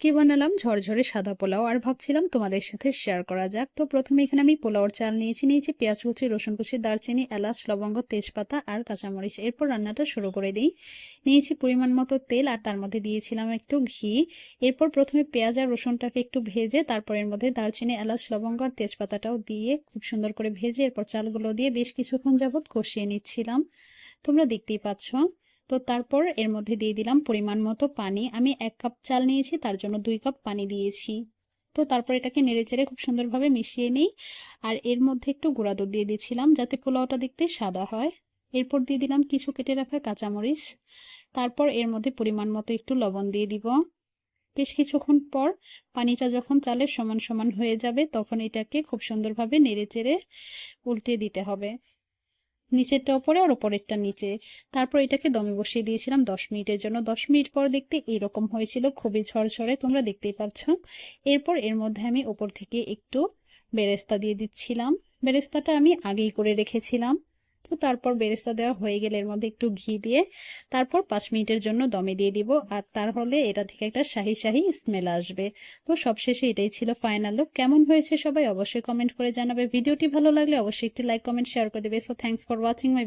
আজকে বানালাম ঝরঝরে সাদা পোলাও আর ভাবছিলাম তোমাদের সাথে শেয়ার করা যাক। তো প্রথমে এখানে আমি পোলাওর চাল নিয়েছি পেঁয়াজ কুচি, রসুন কুচি, দারচিনি, এলাচ, লবঙ্গ, তেজপাতা আর কাঁচামরিচ। এরপর রান্নাটা শুরু করে দিই। নিয়েছি পরিমাণ মতো তেল আর তার মধ্যে দিয়েছিলাম একটু ঘি। এরপর প্রথমে পেঁয়াজ আর রসুনটাকে একটু ভেজে তারপর এর মধ্যে দারচিনি, এলাচ, লবঙ্গ আর তেজপাতাটাও দিয়ে খুব সুন্দর করে ভেজে এরপর চালগুলো দিয়ে বেশ কিছুক্ষণ যাবত কষিয়ে নিচ্ছিলাম। তোমরা দেখতেই পাচ্ছ। তো তারপর এর মধ্যে দিয়ে দিলাম পরিমাণ মতো পানি। আমি 1 কাপ চাল নিয়েছি, তার জন্য 2 কাপ পানি দিয়েছি। তো তারপর এটাকে নেড়েচেড়ে খুব সুন্দরভাবে মিশিয়ে নিই। আর এর মধ্যে একটু গুঁড়া দুধ দিয়ে দিয়েছিলাম যাতে পোলাওটা দেখতে সাদা হয়। এরপর দিয়ে দিলাম কিছু কেটে রাখা কাঁচামরিচ। তারপর এর মধ্যে পরিমাণ মতো একটু লবণ দিয়ে দিব। বেশ কিছুক্ষণ পর পানিটা যখন চালের সমান সমান হয়ে যাবে তখন এটাকে খুব সুন্দরভাবে নেড়েচেড়ে উল্টে দিতে হবে, নিচেরটা ওপরে আর ওপরেরটা নিচে। তারপর এটাকে দমে বসিয়ে দিয়েছিলাম 10 মিনিটের জন্য। 10 মিনিট পর দেখতে এরকম হয়েছিল, খুবই ঝরঝরে, তোমরা দেখতেই পাচ্ছ। এরপর এর মধ্যে আমি ওপর থেকে একটু বেরেস্তা দিয়ে দিচ্ছিলাম। বেরেস্তাটা আমি আগেই করে রেখেছিলাম। তো তারপর বেরেস্তা দেওয়া হয়ে গেলে এর মধ্যে একটু ঘি দিয়ে তারপর 5 মিনিটের জন্য দমে দিয়ে দিব। আর তাহলে এটা থেকে একটা শাহি শাহি স্মেল আসবে। তো সবশেষে এটাই ছিল ফাইনাল লুক। কেমন হয়েছে সবাই অবশ্যই কমেন্ট করে জানাবে। ভিডিওটি ভালো লাগলে অবশ্যই একটি লাইক, কমেন্ট, শেয়ার করে দেবে। So thanks for watching my